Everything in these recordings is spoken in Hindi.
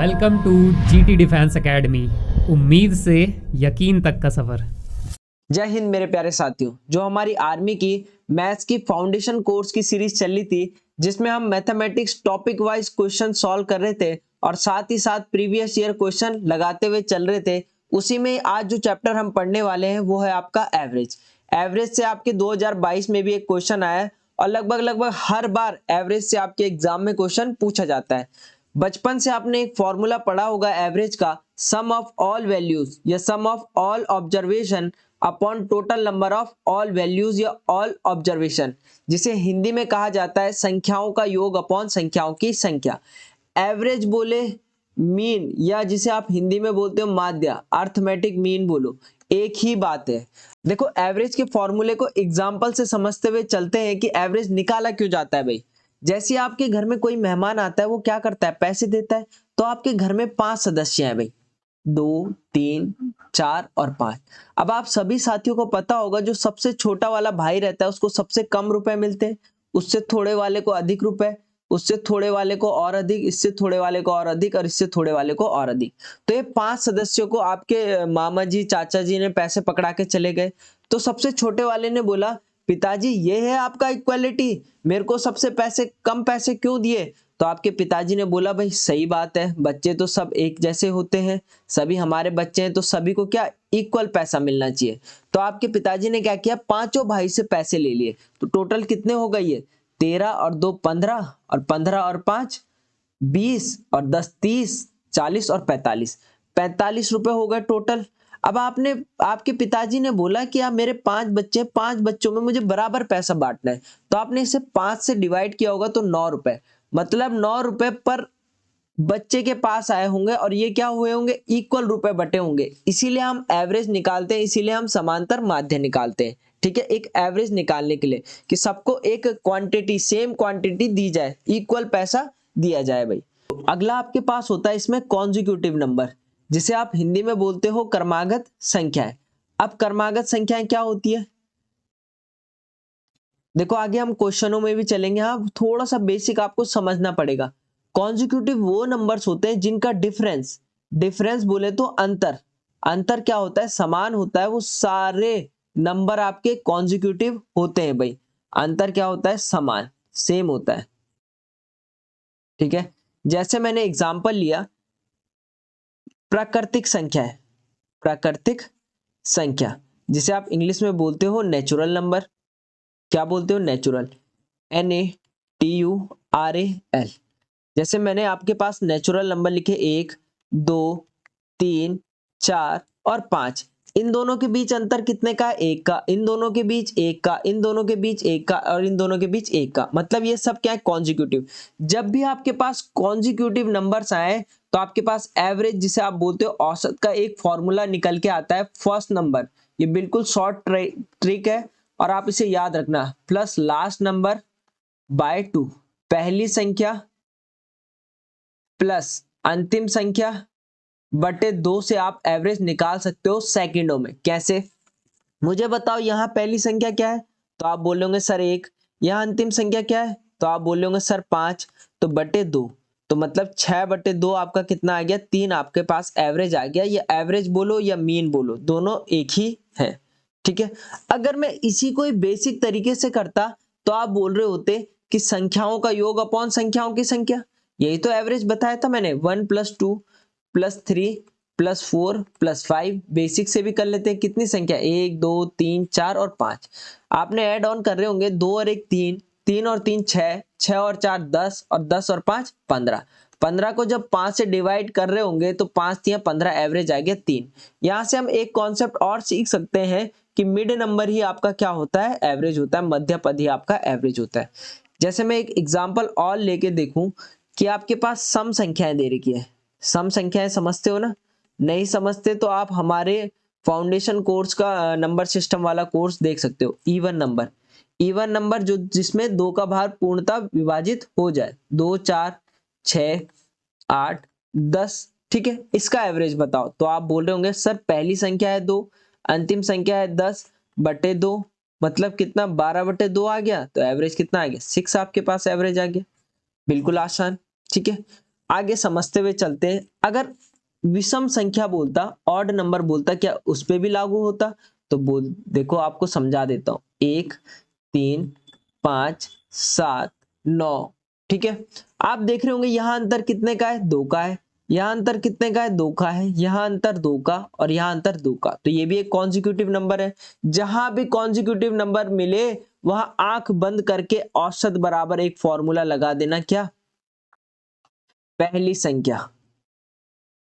Welcome to GT Defence Academy. उम्मीद से यकीन तक का सफ़र। जय हिंद मेरे प्यारे साथियों। जो हमारी आर्मी की मैथ्स की फाउंडेशन कोर्स की सीरीज चल रही थी, जिसमें हम mathematics topic wise question solve कर रहे थे और साथ ही साथ प्रीवियस ईयर क्वेश्चन लगाते हुए चल रहे थे, उसी में आज जो चैप्टर हम पढ़ने वाले हैं वो है आपका एवरेज। एवरेज से आपके 2022 में भी एक क्वेश्चन आया है और लगभग हर बार एवरेज से आपके एग्जाम में क्वेश्चन पूछा जाता है। बचपन से आपने एक फॉर्मूला पढ़ा होगा एवरेज का, सम ऑफ ऑल वैल्यूज या sum of all observation upon total number of all values या ऑल ऑब्जर्वेशन, जिसे हिंदी में कहा जाता है संख्याओं का योग अपॉन संख्याओं की संख्या। एवरेज बोले, मीन, या जिसे आप हिंदी में बोलते हो माध्य, अर्थमेटिक मीन बोलो, एक ही बात है। देखो एवरेज के फॉर्मूले को एग्जाम्पल से समझते हुए चलते हैं कि एवरेज निकाला क्यों जाता है भाई। जैसे आपके घर में कोई मेहमान आता है, वो क्या करता है, पैसे देता है। तो आपके घर में 5 सदस्य हैं भाई, 2, 3, 4 और 5। अब आप सभी साथियों को पता होगा, जो सबसे छोटा वाला भाई रहता है उसको सबसे कम रुपए मिलते हैं, उससे थोड़े वाले को अधिक रुपए, उससे थोड़े वाले को और अधिक, इससे थोड़े वाले को और अधिक और इससे थोड़े वाले को और अधिक। तो ये 5 सदस्यों को आपके मामा जी चाचा जी ने पैसे पकड़ा के चले गए। तो सबसे छोटे वाले ने बोला, पिताजी ये है आपका इक्वालिटी, मेरे को सबसे कम पैसे क्यों दिए। तो आपके पिताजी ने बोला, भाई सही बात है, बच्चे तो सब एक जैसे होते हैं, सभी हमारे बच्चे हैं, तो सभी को क्या इक्वल पैसा मिलना चाहिए। तो आपके पिताजी ने क्या किया, पांचों भाई से पैसे ले लिए। तो टोटल कितने हो गए, ये 13 और 2 15 और 15 और 5 20 और 10 30 40 और 45 रुपए हो गए टोटल। अब आपके पिताजी ने बोला कि आप मेरे 5 बच्चे, 5 बच्चों में मुझे बराबर पैसा बांटना है। तो आपने इसे 5 से डिवाइड किया होगा तो 9 रुपए, मतलब 9 रुपए पर बच्चे के पास आए होंगे और ये क्या हुए होंगे, इक्वल रुपए बटे होंगे। इसीलिए हम एवरेज निकालते हैं, इसीलिए हम समांतर माध्य निकालते हैं। ठीक है, एक एवरेज निकालने के लिए कि सबको एक क्वांटिटी, सेम क्वांटिटी दी जाए, इक्वल पैसा दिया जाए भाई। अगला आपके पास होता है इसमें कॉन्जिक्यूटिव नंबर, जिसे आप हिंदी में बोलते हो क्रमागत संख्याएं। अब क्रमागत संख्याएं क्या होती है, देखो आगे हम क्वेश्चनों में भी चलेंगे, हाँ थोड़ा सा बेसिक आपको समझना पड़ेगा। कॉन्जिक्यूटिव वो नंबर्स होते हैं जिनका डिफरेंस, डिफरेंस बोले तो अंतर, अंतर क्या होता है, समान होता है, वो सारे नंबर आपके कॉन्जिक्यूटिव होते हैं भाई। अंतर क्या होता है, समान, सेम होता है। ठीक है, जैसे मैंने एग्जांपल लिया, प्राकृतिक संख्या है, प्राकृतिक संख्या, जिसे आप इंग्लिश में बोलते हो नेचुरल नंबर। क्या बोलते हो, नेचुरल, NATURAL। जैसे मैंने आपके पास नेचुरल नंबर लिखे 1 2 3 4 और 5। इन दोनों के बीच अंतर कितने का, 1 का, इन दोनों के बीच 1 का, इन दोनों के बीच 1 का और इन दोनों के बीच 1 का, मतलब ये सब क्या है, कॉन्जिक्यूटिव। जब भी आपके पास कॉन्जिक्यूटिव नंबर्स आए तो आपके पास एवरेज, जिसे आप बोलते हो औसत, का एक फॉर्मूला निकल के आता है, फर्स्ट नंबर। ये बिल्कुल शॉर्ट ट्रिक है और आप इसे याद रखना, प्लस लास्ट नंबर बाय 2, पहली संख्या प्लस अंतिम संख्या बटे 2 से आप एवरेज निकाल सकते हो सेकंडों में। कैसे, मुझे बताओ, यहाँ पहली संख्या क्या है, तो आप बोलोगे सर 1। यहाँ अंतिम संख्या क्या है, तो आप बोलोगे सर 5। तो बटे 2, तो मतलब 6 बटे 2 आपका कितना आ गया, 3 आपके पास एवरेज आ गया। ये एवरेज बोलो या मीन बोलो, दोनों एक ही है। ठीक है, अगर मैं इसी को बेसिक तरीके से करता तो आप बोल रहे होते कि संख्याओं का योग अपॉन संख्याओं की संख्या। यही तो एवरेज बताया था मैंने, 1 + 2 + 3 + 4 + 5। बेसिक से भी कर लेते हैं, कितनी संख्या, 1 2 3 4 और 5। आपने ऐड ऑन कर रहे होंगे, 2 और 1 3, 3 और 3 6, 6 और 4 10 और 10 और 5 15। 15 को जब 5 से डिवाइड कर रहे होंगे तो 5 3 15, एवरेज आ गया 3। यहाँ से हम एक कॉन्सेप्ट और सीख सकते हैं कि मिड नंबर ही आपका क्या होता है, एवरेज होता है, मध्य पद ही आपका एवरेज होता है। जैसे मैं एक एग्जांपल और लेके देखूं कि आपके पास सम संख्याएं दे रखी है, सम संख्याएं समझते हो ना, नहीं समझते तो आप हमारे फाउंडेशन कोर्स का नंबर सिस्टम वाला कोर्स देख सकते हो। इवन नंबर, इवन नंबर जो जिसमें 2 का भाग पूर्णतः विभाजित हो जाए, 2 4 6 8 10। ठीक है, इसका एवरेज बताओ, तो आप बोल रहे होंगे सर पहली संख्या है 2, अंतिम संख्या है 10 बटे 2, मतलब कितना, 12 बटे 2 आ गया। तो एवरेज कितना आ गया, 6 आपके पास एवरेज आ गया। बिल्कुल आसान। ठीक है, आगे समझते हुए चलते हैं। अगर विषम संख्या बोलता, ऑड नंबर बोलता, क्या उस पे भी लागू होता? तो बोल देखो, आपको समझा देता हूं। 1, 3, 5, 7, 9। ठीक है, आप देख रहे होंगे यहाँ अंतर कितने का है? 2 का है। यहाँ अंतर कितने का है? 2 का है। यहाँ अंतर 2 का और यहाँ अंतर 2 का। तो ये भी एक कॉन्जिक्यूटिव नंबर है। जहां भी कॉन्जिक्यूटिव नंबर मिले वहां आंख बंद करके औसत बराबर एक फॉर्मूला लगा देना। क्या? पहली संख्या,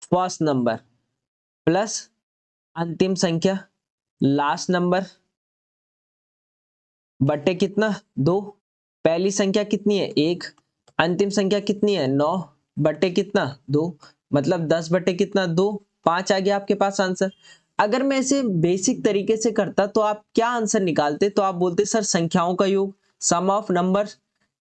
फर्स्ट नंबर, प्लस अंतिम संख्या, लास्ट नंबर, बटे कितना? 2। पहली संख्या कितनी है? 1। अंतिम संख्या कितनी है? 9 बटे कितना? 2। मतलब 10 बटे कितना? 2। 5 आ गया आपके पास आंसर। अगर मैं इसे बेसिक तरीके से करता तो आप क्या आंसर निकालते? तो आप बोलते सर संख्याओं का योग, sum of number,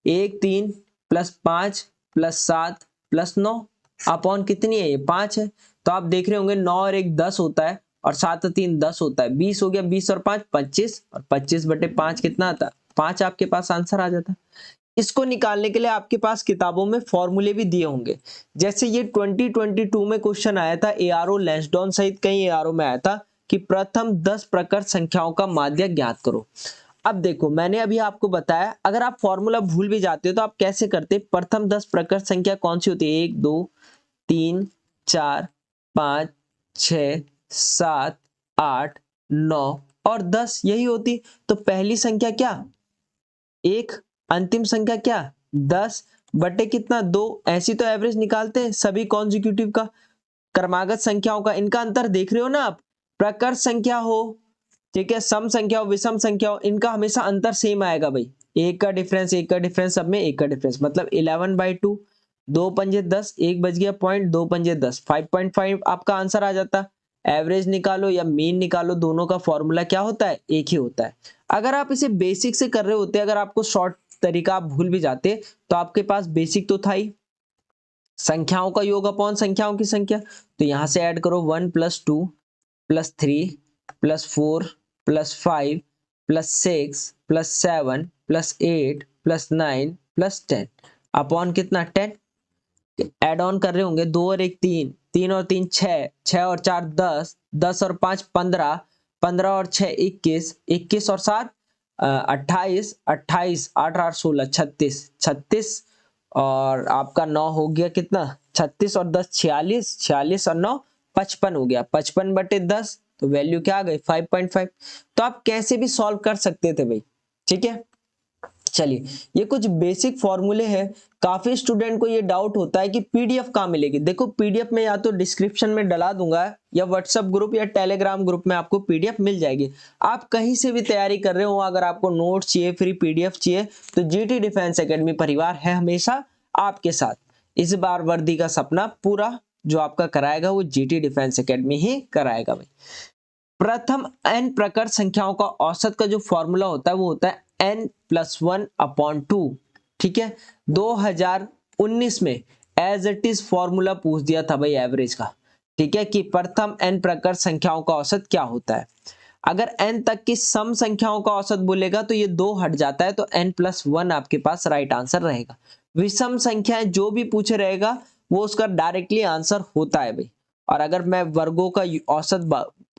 1 3 plus 5 plus 7 plus 9 upon कितनी है? ये 5 है। तो आप देख रहे होंगे 9 और 1 10 होता है और 7 और 3 10 होता है। 20 हो गया, 20 और 5 25 और 25 बटे 5 कितना आता है? 5 आपके पास आंसर आ जाता है। इसको निकालने के लिए आपके पास किताबों में फॉर्मूले भी दिए होंगे। जैसे ये 2022 में क्वेश्चन आया था, एआरओ लैंसडॉन सहित कई एआरओ में आया था कि प्रथम 10 प्रकृत संख्याओं का माध्य ज्ञात करो। अब देखो, मैंने अभी आपको बताया, अगर आप फॉर्मूला भूल भी जाते हो तो आप कैसे करते? प्रथम 10 प्रकृत संख्या कौन सी होती है? 1 2 3 4 5 6 7 8 9 और 10 यही होती। तो पहली संख्या क्या? 1। अंतिम संख्या क्या? 10 बटे कितना? 2। ऐसी तो एवरेज निकालते हैं सभी कॉन्जिक्यूटिव का, क्रमागत संख्याओं का। इनका अंतर देख रहे हो ना आप? प्रकृत संख्या हो, ठीक है, सम संख्या हो, विषम संख्या हो, इनका हमेशा अंतर सेम आएगा भाई। एक का डिफरेंस, एक का डिफरेंस, सब में एक का डिफरेंस, मतलब 11/2। 2 पंजे 10, एक बच गया पॉइंट, 2 पंजे 10, 5.5 आपका आंसर आ जाता। एवरेज निकालो या मीन निकालो, दोनों का फॉर्मूला क्या होता है? एक ही होता है। अगर आप इसे बेसिक से कर रहे होते, अगर आपको शॉर्ट तरीका आप भूल भी जाते, तो आपके पास बेसिक तो था ही, संख्याओं का योग अपॉन संख्याओं की संख्या। तो यहां से ऐड करो 1 + 2 + 3 + 4 + 5 + 6 + 7 + 8 + 9 + 10 अपॉन कितना? 10। ऐड ऑन कर रहे होंगे, 2 और 1 3, 3 और 3 6, 6 और 4 10, 10 और 5 15, 15 और 6 21, 21 और 7 28, 28 8 8 16 36, 36 और आपका 9 हो गया कितना? 36 और 10 46, 46 और 9 55 हो गया। 55 बटे 10 तो वैल्यू क्या आ गई? 5.5। तो आप कैसे भी सॉल्व कर सकते थे भाई, ठीक है। चलिए, ये कुछ बेसिक फॉर्मूले हैं। काफी स्टूडेंट को ये डाउट होता है कि पीडीएफ कहाँ मिलेगी। देखो, पीडीएफ में या तो डिस्क्रिप्शन में डला दूंगा या व्हाट्सएप ग्रुप या टेलीग्राम ग्रुप में आपको पीडीएफ मिल जाएगी। आप कहीं से भी तैयारी कर रहे हो, अगर आपको नोट्स चाहिए, फ्री पीडीएफ चाहिए, तो जीटी डिफेंस एकेडमी परिवार है हमेशा आपके साथ। इस बार वर्दी का सपना पूरा जो आपका कराएगा वो जीटी डिफेंस एकेडमी ही कराएगा भाई। प्रथम n प्रकृत संख्याओं का औसत का जो फॉर्मूला होता है वो होता है n+1/2। ठीक है, 2019 में एज इट इज फॉर्मूला पूछ दिया था भाई एवरेज का। ठीक है, कि प्रथम n प्रकृत संख्याओं का औसत क्या होता है। अगर n तक की सम संख्याओं का औसत बोलेगा तो ये 2 हट जाता है, तो n+1 आपके पास राइट आंसर रहेगा। विषम संख्याएं जो भी पूछे रहेगा वो उसका डायरेक्टली आंसर होता है भाई। और अगर मैं वर्गों का औसत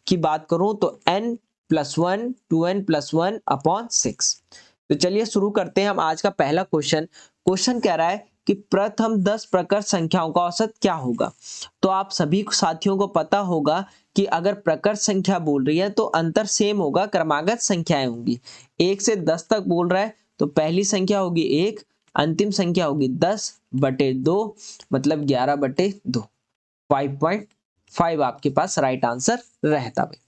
की बात करूं तो n+1 2n+1/6। तो चलिए शुरू करते हैं हम आज का पहला क्वेश्चन। क्वेश्चन कह रहा है कि प्रथम 10 प्रकृत संख्याओं का औसत क्या होगा। तो आप सभी साथियों को पता होगा कि अगर प्रकृत संख्या बोल रही है तो अंतर सेम होगा, क्रमागत संख्याएं होंगी। 1 से 10 तक बोल रहा है तो पहली संख्या होगी 1, अंतिम संख्या होगी 10/2 मतलब 11/2। 5.5 आपके पास राइट आंसर रहता है।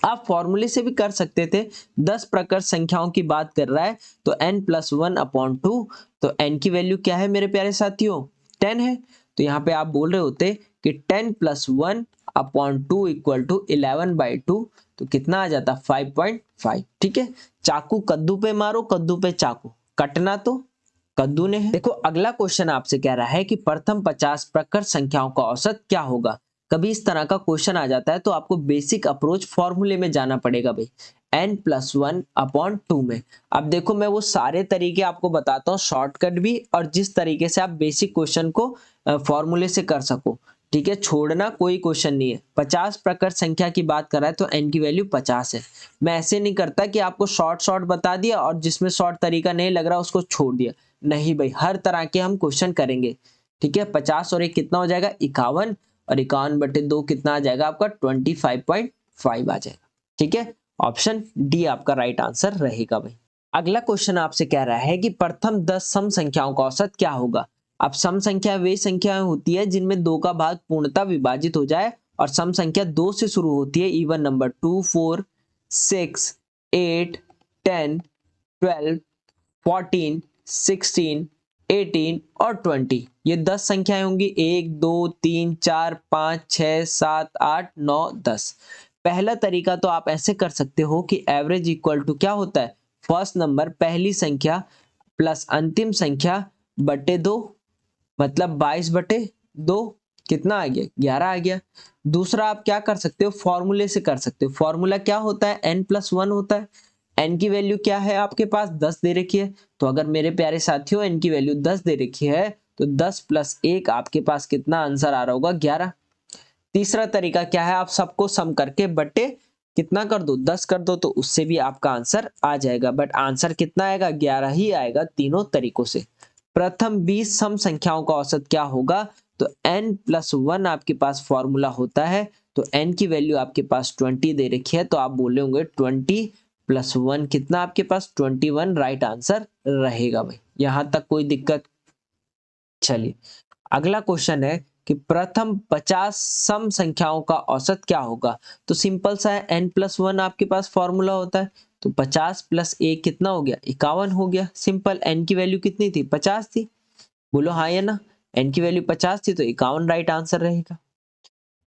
आप फॉर्मूले से भी कर सकते थे। 10 प्रकृत संख्याओं की बात कर रहा है तो n+1/2। तो n की वैल्यू क्या है मेरे प्यारे साथियों? 10 है। तो यहाँ पे आप बोल रहे होते कि 10+1/2 = 11/2। तो कितना आ जाता? 5.5। ठीक है, चाकू कद्दू पे मारो, कद्दू पे चाकू, कटना तो कद्दू ने है। देखो, अगला क्वेश्चन आपसे कह रहा है कि प्रथम 50 प्रकृत संख्याओं का औसत क्या होगा। कभी इस तरह का क्वेश्चन आ जाता है तो आपको बेसिक अप्रोच फॉर्मूले में जाना पड़ेगा भाई। n+1/2 में। अब देखो मैं वो सारे तरीके आपको बताता हूँ, शॉर्टकट भी और जिस तरीके से आप बेसिक क्वेश्चन को फॉर्मूले से कर सको। ठीक है, छोड़ना कोई क्वेश्चन नहीं है। 50 प्रकट संख्या की बात कर रहा है तो n की वैल्यू 50 है। मैं ऐसे नहीं करता कि आपको शॉर्ट बता दिया और जिसमें शॉर्ट तरीका नहीं लग रहा उसको छोड़ दिया। नहीं भाई, हर तरह के हम क्वेश्चन करेंगे। ठीक है, 50 और 1 कितना हो जाएगा 51, और 51/2 कितना आ जाएगा आपका 25.5 आ जाएगा। ठीक है, ऑप्शन डी आपका राइट आंसर रहेगा भाई। अगला क्वेश्चन आपसे कह रहा है कि प्रथम 10 सम संख्याओं का औसत क्या होगा। अब सम संख्या वे संख्याएं होती है जिनमें 2 का भाग पूर्णतः विभाजित हो जाए, और सम संख्या 2 से शुरू होती है। इवन नंबर 2, 4, 6, 8, 10, 12, 14, 16, 18 और 20, ये 10 संख्याएं होंगी। 1, 2, 3, 4, 5, 6, 7, 8, 9, 10। पहला तरीका तो आप ऐसे कर सकते हो कि एवरेज इक्वल टू क्या होता है, फर्स्ट नंबर पहली संख्या प्लस अंतिम संख्या बटे 2, मतलब 22/2 कितना आ गया 11 आ गया। दूसरा आप क्या कर सकते हो, फॉर्मूले से कर सकते हो। फॉर्मूला क्या होता है, n+1 होता है। n की वैल्यू क्या है आपके पास 10 दे रखी है, तो अगर मेरे प्यारे साथियों n की वैल्यू 10 दे रखी है तो 10 + 1 आपके पास कितना आंसर आ रहा होगा 11। तीसरा तरीका क्या है, आप सबको सम करके बटे कितना कर दो 10 कर दो, तो उससे भी आपका आंसर आ जाएगा। बट आंसर कितना आएगा 11 ही आएगा तीनों तरीकों से। प्रथम 20 सम संख्याओं का औसत क्या होगा, तो n+1 आपके पास फॉर्मूला होता है। तो n की वैल्यू आपके पास 20 दे रखी है, तो आप बोले होंगे 20 + 1 कितना आपके पास 21 राइट आंसर रहेगा भाई। यहां तक कोई दिक्कत। चलिए अगला क्वेश्चन है कि प्रथम 50 सम संख्याओं का औसत क्या होगा। तो सिंपल सा है, n+1 आपके पास फॉर्मूला होता है। तो 50 + 1 कितना हो गया 51 हो गया। सिंपल, n की वैल्यू कितनी थी 50 थी, बोलो हाँ या ना। n की वैल्यू 50 थी तो 51 राइट आंसर रहेगा।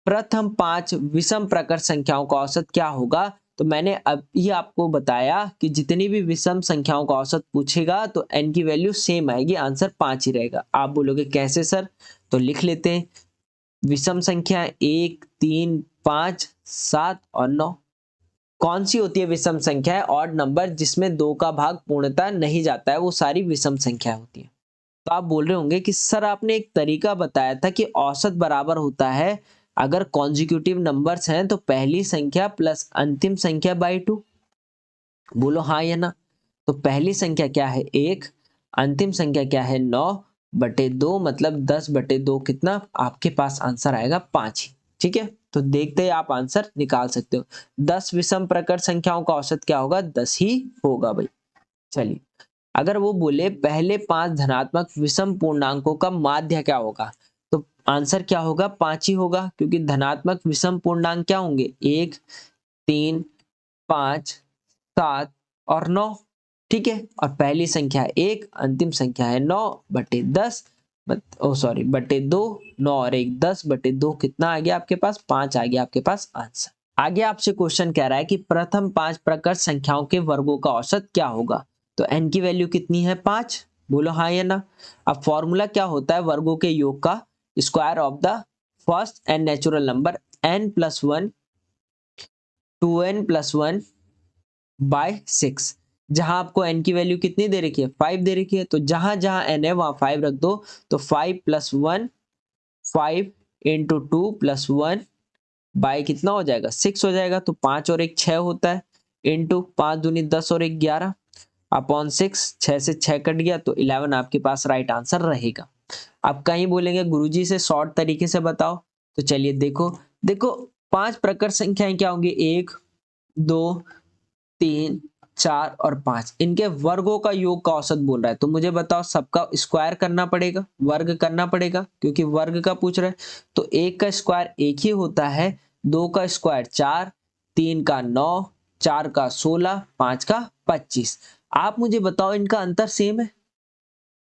प्रथम 5 विषम प्रकट संख्याओं का औसत क्या होगा। तो मैंने अभी आपको बताया कि जितनी भी विषम संख्याओं का औसत पूछेगा तो n की वैल्यू सेम आएगी, आंसर 5 ही रहेगा। आप बोलोगे कैसे सर, तो लिख लेते हैं। विषम संख्या 1, 3, 5, 7 और 9। कौन सी होती है विषम संख्या है, ऑड नंबर जिसमें 2 का भाग पूर्णतः नहीं जाता है, वो सारी विषम संख्या होती है। तो आप बोल रहे होंगे कि सर आपने एक तरीका बताया था कि औसत बराबर होता है अगर कॉन्जिक्यूटिव नंबर्स हैं तो पहली संख्या प्लस अंतिम संख्या बाई 2, बोलो हाँ या ना। तो पहली संख्या क्या है 1, अंतिम संख्या क्या है 9/2, मतलब 10/2 कितना आपके पास आंसर आएगा 5 ही। ठीक है, तो देखते ही आप आंसर निकाल सकते हो। 10 विषम प्रकट संख्याओं का औसत क्या होगा 10 ही होगा भाई। चलिए अगर वो बोले पहले 5 धनात्मक विषम पूर्णांकों का माध्य क्या होगा, तो आंसर क्या होगा 5 ही होगा, क्योंकि धनात्मक विषम पूर्णांक क्या होंगे 1, 3, 5, 7 और 9। ठीक है, और पहली संख्या 1, अंतिम संख्या है 9/10, /2, 9 और 1 10/2 कितना आ गया आपके पास 5 आ गया आपके पास आंसर। आगे आपसे क्वेश्चन कह रहा है कि प्रथम 5 प्रकट संख्याओं के वर्गों का औसत क्या होगा। तो n की वैल्यू कितनी है 5, बोलो हाँ या ना। अब फॉर्मूला क्या होता है वर्गों के योग का, square of the first and natural number n+1 2n+1 by 6। जहां आपको n की वैल्यू कितनी दे रखी है 5 दे रखी है, तो जहां जहां n है वहां 5 रख दो। तो 5 + 1 5 × 2 + 1 बाय कितना हो जाएगा 6 हो जाएगा। तो 5 और 1 6 होता है, इंटू 5 दूनी 10 और 1 11 अपॉन 6, 6 से 6 कट गया तो 11 आपके पास राइट आंसर रहेगा। आप कहीं बोलेंगे गुरुजी से शॉर्ट तरीके से बताओ, तो चलिए देखो देखो 5 प्रकट संख्याएं क्या होंगी 1, 2, 3, 4 और 5, इनके वर्गों का योग का औसत बोल रहा है। तो मुझे बताओ सबका स्क्वायर करना पड़ेगा, वर्ग करना पड़ेगा, क्योंकि वर्ग का पूछ रहा है। तो 1 का स्क्वायर 1 ही होता है, 2 का स्क्वायर 4, 3 का 9, 4 का 16, 5 का 25। आप मुझे बताओ इनका अंतर सेम है,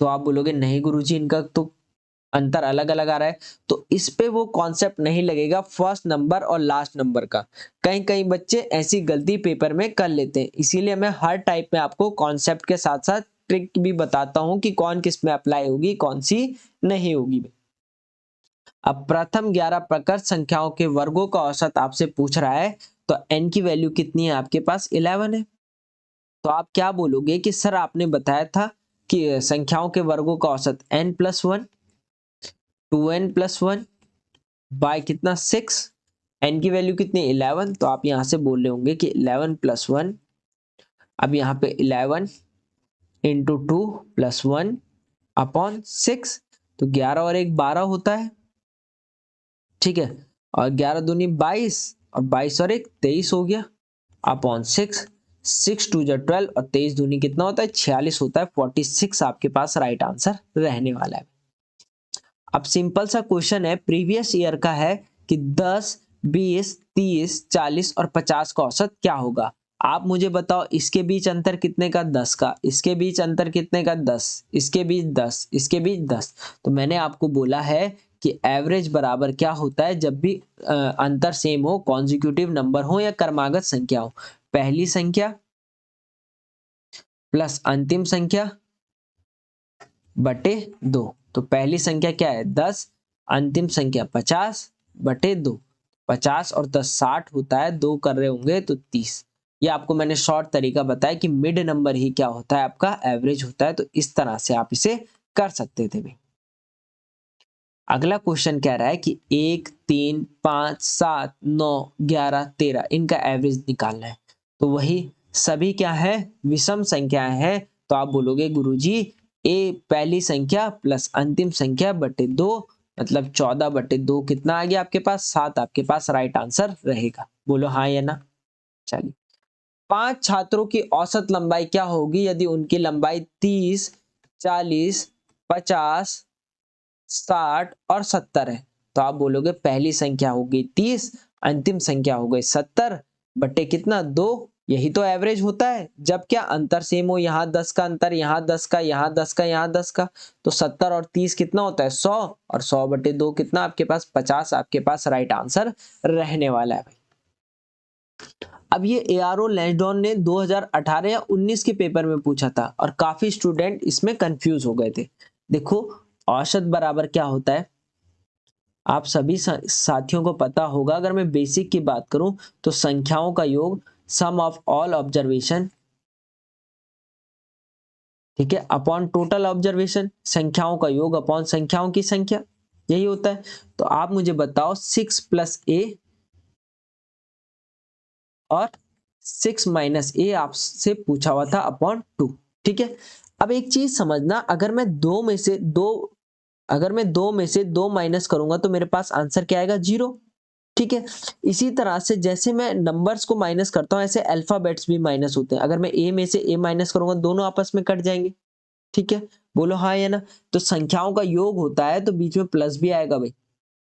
तो आप बोलोगे नहीं गुरुजी इनका तो अंतर अलग अलग आ रहा है। तो इस पे वो कॉन्सेप्ट नहीं लगेगा फर्स्ट नंबर और लास्ट नंबर का। कहीं कहीं बच्चे ऐसी गलती पेपर में कर लेते हैं, इसीलिए मैं हर टाइप में आपको कॉन्सेप्ट के साथ साथ ट्रिक भी बताता हूं कि कौन किस में अप्लाई होगी कौन सी नहीं होगी। अब प्रथम 11 प्रकट संख्याओं के वर्गों का औसत आपसे पूछ रहा है, तो n की वैल्यू कितनी है आपके पास 11 है। तो आप क्या बोलोगे कि सर आपने बताया था कि संख्याओं के वर्गों का औसत n+1, 2n+1 बाय कितना 6, n की वैल्यू कितनी 11, तो आप यहां से बोल रहे होंगे कि 11+1, अब यहाँ पे 11 इंटू 2+1/6, तो 11 और 1 12 होता है, ठीक है, और 11 दूनी 22 और 22 और 1 23 हो गया अपॉन 6, 6 2 12 और 23 दूनी कितना होता है 46 होता है, 46 आपके पास राइट आंसर रहने वाला है। अब सिंपल सा क्वेश्चन है, प्रीवियस ईयर का है कि 10, 20, 30, 40 और 50 का औसत क्या होगा। आप मुझे बताओ इसके बीच अंतर कितने का 10 का, इसके बीच अंतर कितने का 10, इसके बीच 10, इसके बीच 10। तो मैंने आपको बोला है कि एवरेज बराबर क्या होता है जब भी अंतर सेम हो, कॉन्जिक्यूटिव नंबर हो या क्रमागत संख्या हो, पहली संख्या प्लस अंतिम संख्या बटे 2। तो पहली संख्या क्या है 10, अंतिम संख्या 50/2, 50 और 10 60 होता है, 2 कर रहे होंगे तो 30। ये आपको मैंने शॉर्ट तरीका बताया कि मिड नंबर ही क्या होता है आपका एवरेज होता है, तो इस तरह से आप इसे कर सकते थे भी। अगला क्वेश्चन कह रहा है कि 1, 3, 5, 7, 9, 11, 13 इनका एवरेज निकालना है। तो वही सभी क्या है विषम संख्याएं हैं, तो आप बोलोगे गुरुजी ए पहली संख्या प्लस अंतिम संख्या बटे 2, मतलब 14/2 कितना आ गया आपके पास 7, आपके पास राइट आंसर रहेगा। बोलो हाँ या ना। चलिए, 5 छात्रों की औसत लंबाई क्या होगी यदि उनकी लंबाई 30, 40, 50, 60 और 70 है। तो आप बोलोगे पहली संख्या होगी 30, अंतिम संख्या हो गई 70 बटे कितना 2, यही तो एवरेज होता है जब क्या अंतर सेम हो, यहाँ 10 का अंतर, यहाँ 10 का, यहाँ 10 का, यहाँ 10 का, तो 70 और 30 कितना होता है 100, और 100/2 कितना आपके पास 50, आपके पास राइट आंसर रहने वाला है भाई। अब ये एआरओ लैंसडॉन ने 2018 या 19 के पेपर में पूछा था और काफी स्टूडेंट इसमें कंफ्यूज हो गए थे। देखो औसत बराबर क्या होता है, आप सभी साथियों को पता होगा, अगर मैं बेसिक की बात करूं तो संख्याओं का योग सम ऑफ ऑल ऑब्जर्वेशन, ठीक है, अपॉन टोटल ऑब्जर्वेशन, संख्याओं का योग अपॉन संख्याओं की संख्या, यही होता है। तो आप मुझे बताओ 6 + a और 6 - a आपसे पूछा हुआ था अपॉन 2, ठीक है। अब एक चीज समझना, अगर मैं दो में से दो माइनस करूंगा तो मेरे पास आंसर क्या आएगा 0, ठीक है। इसी तरह से जैसे मैं नंबर्स को माइनस करता हूं ऐसे अल्फाबेट्स भी माइनस होते हैं, अगर मैं ए में से ए माइनस करूंगा दोनों आपस में कट जाएंगे, ठीक है। बोलो हाँ या ना। तो संख्याओं का योग होता है तो बीच में प्लस भी आएगा भाई,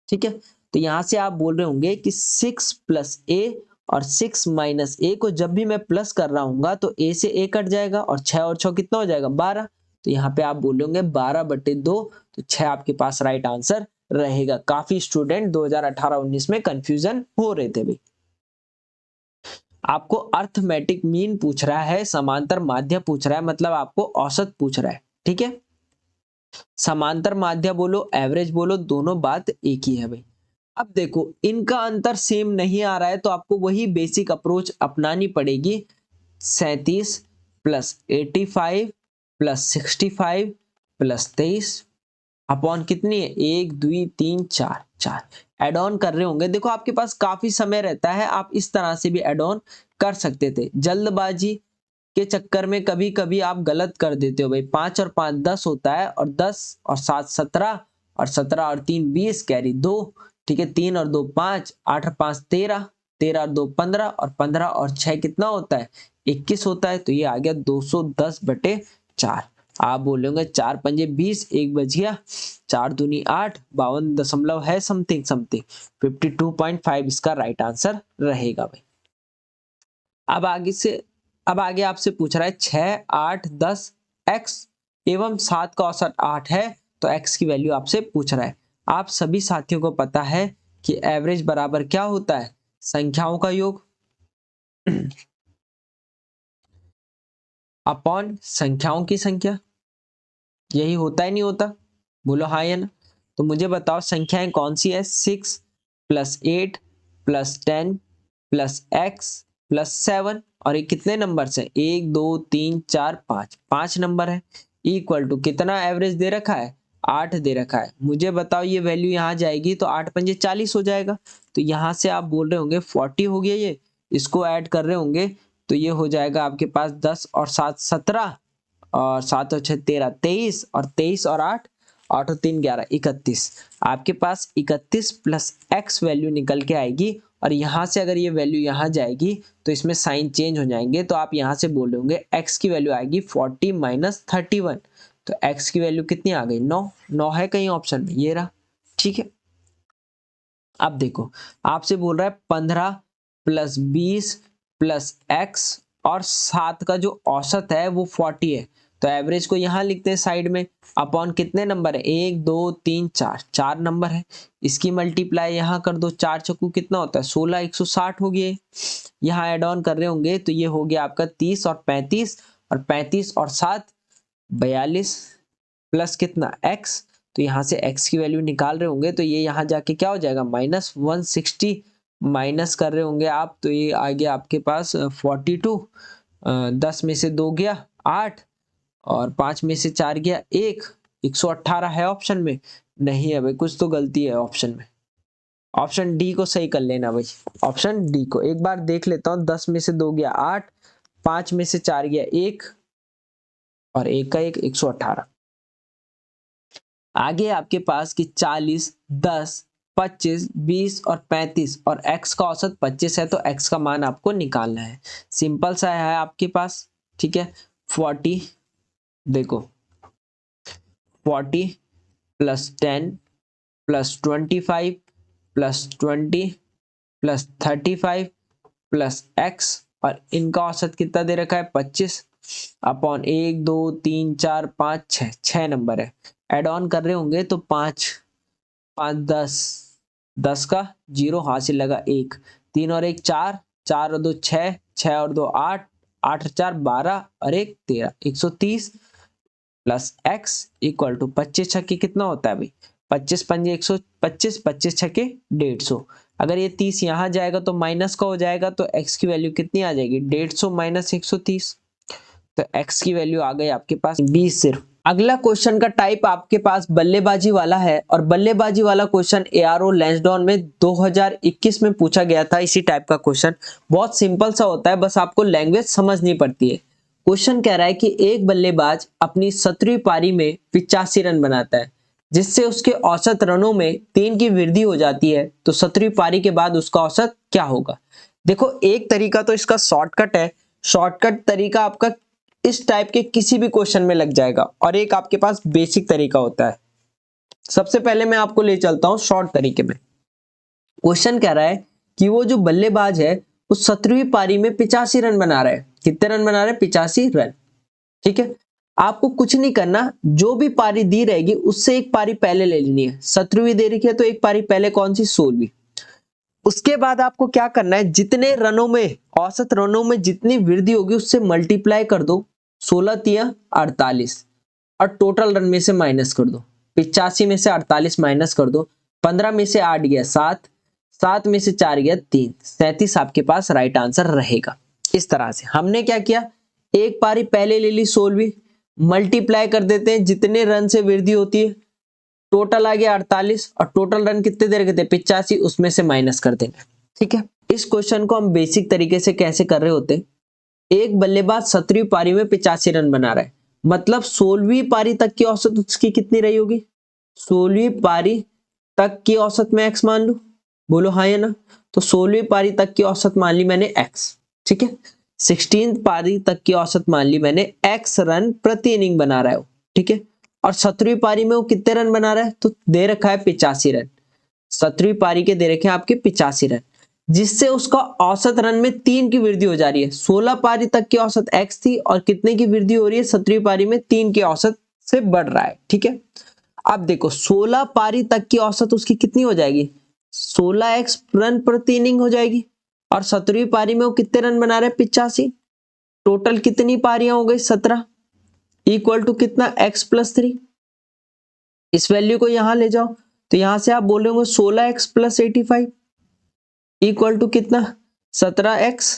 ठीक है। तो यहां से आप बोल रहे होंगे कि 6 + a और 6 - a को जब भी मैं प्लस कर रहा हूँ तो a से a कट जाएगा और 6 और 6 कितना हो जाएगा 12, तो यहाँ पे आप बोल रहे होंगे 12/2, तो 6 आपके पास राइट आंसर रहेगा। काफी स्टूडेंट 2018-19 में कंफ्यूजन हो रहे थे भाई। आपको अर्थमेटिक मीन पूछ रहा है, समांतर माध्य पूछ रहा है, मतलब आपको औसत पूछ रहा है, ठीक है। समांतर माध्य बोलो एवरेज बोलो दोनों बात एक ही है भाई। अब देखो इनका अंतर सेम नहीं आ रहा है तो आपको वही बेसिक अप्रोच अपनानी पड़ेगी, 37 + 85 + 65 + 23 अपॉन कितनी है 1 2 3 4, 4 एड ऑन कर रहे होंगे। देखो आपके पास काफी समय रहता है, आप इस तरह से भी एड ऑन कर सकते थे, जल्दबाजी के चक्कर में कभी कभी आप गलत कर देते हो भाई। 5 और 5 10 होता है, और 10 और 7 17, और 17 और 3 20 कैरी 2, ठीक है, 3 और 2 5, 8 और 5 13, 13 और 2 15, और 15 और 6 कितना होता है 21 होता है। तो ये आ गया 210/4। आप बोलोगे 4 पंजे 20, एक बच गया, 4 दूनी 8, 52 दशमलव है समथिंग समथिंग, 52.5 इसका राइट आंसर रहेगा भाई। अब आगे आपसे पूछ रहा है 6 8 10 x एवं 7 का औसत 8 है, तो x की वैल्यू आपसे पूछ रहा है। आप सभी साथियों को पता है कि एवरेज बराबर क्या होता है संख्याओं का योग अपॉन संख्याओं की संख्या, यही होता है नहीं होता, बोलो हाँ या ना। तो मुझे बताओ संख्याएं कौन सी है, 6 + 8 + 10 प्लस एक्स प्लस 7 और ये कितने नंबर है, 1 2 3 4 5, 5 नंबर है। इक्वल टू कितना एवरेज दे रखा है, 8 दे रखा है। मुझे बताओ ये वैल्यू यहाँ जाएगी तो 8 पंजे 40 हो जाएगा। तो यहाँ से आप बोल रहे होंगे 40 हो गया, ये इसको ऐड कर रहे होंगे तो ये हो जाएगा आपके पास 10 और 7 17 और 7 और 6 13 23 और 23 और 8 8 और 3 11 31। आपके पास 31 प्लस एक्स वैल्यू निकल के आएगी और यहाँ से अगर ये वैल्यू यहाँ जाएगी तो इसमें साइन चेंज हो जाएंगे। तो आप यहाँ से बोल रहे होंगे एक्स की वैल्यू आएगी 40 माइनस 31। तो एक्स की वैल्यू कितनी आ गई, 9। 9 है कहीं ऑप्शन में, ये रहा। ठीक है, अब देखो आपसे बोल रहा है 15 प्लस 20 प्लस एक्स और 7 का जो औसत है वो 40 है। तो एवरेज को यहाँ लिखते हैं साइड में, अपॉन कितने नंबर है, 1 2 3 4, 4 नंबर है। इसकी मल्टीप्लाई यहाँ कर दो, 4 चक्कू कितना होता है 16, 160 हो गया। यहाँ एड ऑन कर रहे होंगे तो ये हो गया आपका 30 और 35 और 35 और 7 42 प्लस कितना x। तो यहाँ से x की वैल्यू निकाल रहे होंगे तो ये यहाँ जाके क्या हो जाएगा, -160 माइनस कर रहे होंगे आप तो ये आ गया आपके पास 42। 10 में से 2 गया 8 और 5 में से 4 गया 1, 118 है ऑप्शन में। नहीं है भाई, कुछ तो गलती है ऑप्शन में। ऑप्शन डी को सही कर लेना भाई, ऑप्शन डी को एक बार देख लेता हूँ। 10 में से 2 गया 8, 5 में से 4 गया 1 और 1 का 1, 118। आगे आपके पास कि 40 10 25 20 और 35 और x का औसत 25 है तो x का मान आपको निकालना है। सिंपल सा है आपके पास। ठीक है, 40 देखो 40 plus 10 plus 25 plus 20 plus 35 plus x और इनका औसत कितना दे रखा है 25 अपॉन 1 2 3 4 5 6, 6 नंबर है। एड ऑन कर रहे होंगे तो 5 5 10, 10 का 0 हासिल लगा 1, 3 और 1 4, 4 और 2 6, 6 और 2 8, 8 और 4 12 और 1 13, 130 प्लस x इक्वल टू 25 छक्के कितना होता है भाई, 25 पंजे 125, 25 छक्के 150। अगर ये 30 यहाँ जाएगा तो माइनस का हो जाएगा तो x की वैल्यू कितनी आ जाएगी, 150 माइनस 130। तो x की वैल्यू आ गई आपके पास 20 सिर्फ। अगला क्वेश्चन का टाइप आपके पास बल्लेबाजी वाला है और बल्लेबाजी वाला क्वेश्चन एआरओ लैंसडाउन में 2021 में पूछा गया था। इसी टाइप का क्वेश्चन बहुत सिंपल सा होता है, बस आपको लैंग्वेज समझनी पड़ती है। क्वेश्चन कह रहा है कि एक बल्लेबाज अपनी 17वीं पारी में 85 रन बनाता है जिससे उसके औसत रनों में 3 की वृद्धि हो जाती है, तो 17वीं पारी के बाद उसका औसत क्या होगा। देखो एक तरीका तो इसका शॉर्टकट है, शॉर्टकट तरीका आपका इस टाइप के किसी भी क्वेश्चन में लग जाएगा और एक आपके पास बेसिक तरीका होता है। सबसे पहले मैं आपको ले चलता हूं शॉर्ट तरीके में। क्वेश्चन कह रहा है कि वो जो बल्लेबाज है उस 17वीं पारी में 85 रन बना रहा है। कितने रन बना रहा है, 85 रन। ठीक है, आपको कुछ नहीं करना, जो भी पारी दी रहेगी उससे एक पारी पहले ले लेनी है। 17वीं दे रखी है तो एक पारी पहले कौन सी, 16वीं। उसके बाद आपको क्या करना है, जितने रनों में औसत रनों में जितनी वृद्धि होगी उससे मल्टीप्लाई कर दो, 16 तिया 48 और टोटल रन में से माइनस कर दो। 85 में से 48 माइनस कर दो, 15 में से 8 गया 7, 7 में से 4 गया 3, 37 आपके पास राइट आंसर रहेगा। इस तरह से हमने क्या किया, एक पारी पहले ले ली 16वीं, मल्टीप्लाई कर देते हैं जितने रन से वृद्धि होती है, टोटल आ गया 48 और टोटल रन कितने दे रखे थे 85, उसमें से माइनस कर देना। ठीक है, इस क्वेश्चन को हम बेसिक तरीके से कैसे कर रहे होते, एक बल्लेबाज 17वीं पारी में 85 रन बना रहा है, मतलब 16वीं पारी तक की औसत उसकी कितनी रही होगी, 16वीं पारी तक की औसत में x मान लू, बोलो हाँ या ना। तो 16वीं पारी तक की औसत मान ली मैंने x। ठीक है, 16वीं पारी तक की औसत मान ली मैंने x रन प्रति इनिंग बना रहा है। ठीक है, और 17वीं पारी में वो कितने रन बना रहा है, तो दे रखा है 85 रन। 17वीं पारी के दे रखे हैं आपके 85 रन, जिससे उसका औसत रन में 3 की वृद्धि हो जा रही है। 16 पारी तक की औसत x थी और कितने की वृद्धि हो रही है, 17वीं पारी में 3 की औसत से बढ़ रहा है। ठीक है, अब देखो 16 पारी तक की औसत उसकी कितनी हो जाएगी, 16x रन प्रति इनिंग हो जाएगी और 17वीं पारी में वो कितने रन बना रहे हैं 85, टोटल कितनी पारियां हो गई 17, इक्वल टू कितना x प्लस 3। इस वैल्यू को यहां ले जाओ तो यहां से आप बोल रहे होंगे 16x प्लस 85 इक्वल टू कितना 17x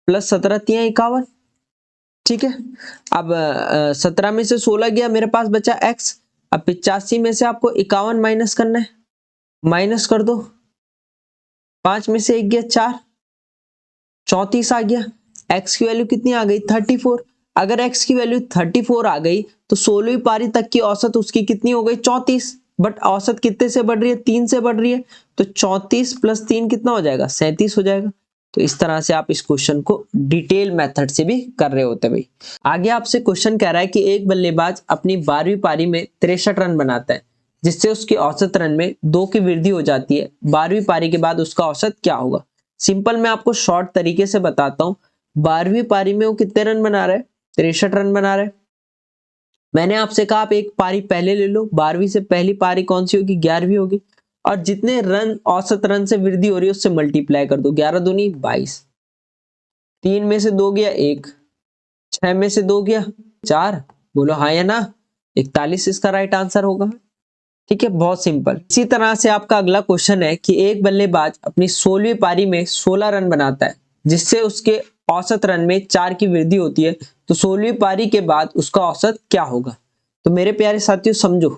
प्लस 17 तिया 51। ठीक है, अब 17 में से 16 गया, मेरे पास बचा x। अब 85 में से आपको 51 माइनस करना है, माइनस कर दो। 5 में से 1 गया 4, 34 आ गया। x की वैल्यू कितनी आ गई? 34। अगर x की वैल्यू 34 आ गई तो 16वीं पारी तक की औसत उसकी कितनी हो गई? 34। बट औसत कितने से बढ़ रही है? 3 से बढ़ रही है, तो 34 प्लस 3 कितना हो जाएगा? 37 हो जाएगा। तो इस तरह से आप इस क्वेश्चन को डिटेल मेथड से भी कर रहे होते भाई। आगे आपसे क्वेश्चन कह रहा है कि एक बल्लेबाज अपनी 12वीं पारी में 63 रन बनाता है, जिससे उसके औसत रन में 2 की वृद्धि हो जाती है। 12वीं पारी के बाद उसका औसत क्या होगा? सिंपल मैं आपको शॉर्ट तरीके से बताता हूँ। 12वीं पारी में वो कितने रन बना रहा है? 63 रन बना रहा है। मैंने आपसे कहा आप एक पारी पहले ले लो। 12वीं से पहली पारी कौन सी होगी? 11वीं होगी। और जितने रन औसत रन से वृद्धि हो रही है उससे मल्टीप्लाई कर दो। 11 दूनी 22, 3 में से 2 गया 1, 6 में से 2 गया 4। बोलो हाँ या ना? 41 इसका राइट आंसर होगा। ठीक है, बहुत सिंपल। इसी तरह से आपका अगला क्वेश्चन है कि एक बल्लेबाज अपनी 16वीं पारी में 16 रन बनाता है, जिससे उसके औसत रन में 4 की वृद्धि होती है। तो 16वीं पारी के बाद उसका औसत क्या होगा? तो मेरे प्यारे साथियों समझो,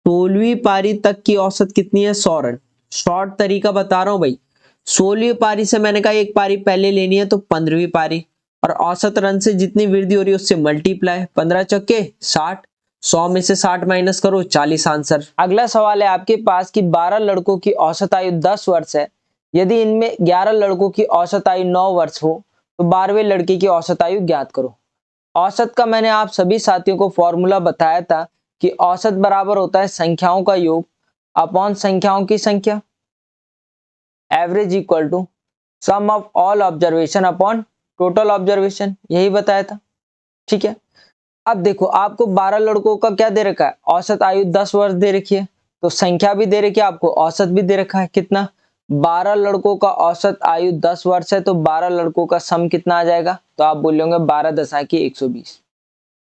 16वीं पारी तक की औसत कितनी है? 100 रन। शॉर्ट तरीका बता रहा हूं भाई। 16वीं पारी से मैंने कहा एक पारी पहले लेनी है, तो 15वीं पारी, और औसत रन से जितनी वृद्धि हो रही है उससे मल्टीप्लाई। 15 चक्के 60, 100 में से 60 माइनस करो, 40 आंसर। अगला सवाल है आपके पास कि 12 लड़कों की औसत आयु 10 वर्ष है। यदि इनमें 11 लड़कों की औसत आयु 9 वर्ष हो तो 12वें लड़के की औसत आयु ज्ञात करो। औसत का मैंने आप सभी साथियों को फॉर्मूला बताया था कि औसत बराबर होता है संख्याओं का योग अपॉन संख्याओं की संख्या, average equal to sum of all observation upon total observation, यही बताया था। ठीक है, अब देखो आपको 12 लड़कों का क्या दे रखा है? औसत आयु 10 वर्ष दे रखी है, तो संख्या भी दे रखी है, आपको औसत भी दे रखा है। कितना? 12 लड़कों का औसत आयु 10 वर्ष है, तो 12 लड़कों का सम कितना आ जाएगा? तो आप बोलोगे 12 दशा की 120।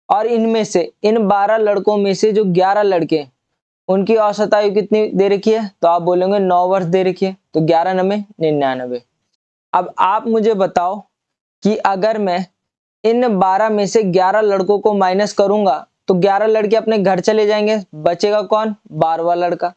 और इनमें से इन 12 लड़कों में से जो 11 लड़के हैं, उनकी औसत आयु कितनी दे रखी है? तो आप बोलेंगे 9 वर्ष दे रखी है, तो 11 9 99। अब आप मुझे बताओ कि अगर मैं इन 12 में से 11 लड़कों को माइनस करूंगा तो 11 लड़के अपने घर चले जाएंगे, बचेगा कौन? 12वां लड़का।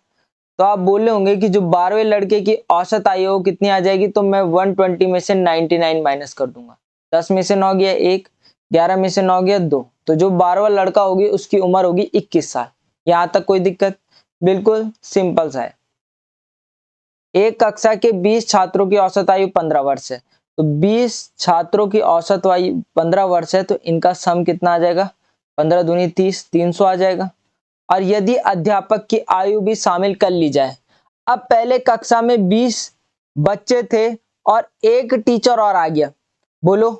तो आप बोले होंगे कि जो 12वें लड़के की औसत आयु कितनी आ जाएगी? तो मैं 120 में से 99 माइनस कर दूंगा। 10 में से 9 गया 1, 11 में से 9 गया 2, तो जो 12वां लड़का होगी उसकी उम्र होगी 21 साल। यहां तक कोई दिक्कत? बिल्कुल सिंपल सा है। एक कक्षा के 20 छात्रों की औसत आयु 15 वर्ष है, तो 20 छात्रों की औसत आयु 15 वर्ष है, तो इनका सम कितना आ जाएगा? 15 दूनी 30, 300 आ जाएगा। और यदि अध्यापक की आयु भी शामिल कर ली जाए, अब पहले कक्षा में 20 बच्चे थे और एक टीचर और आ गया, बोलो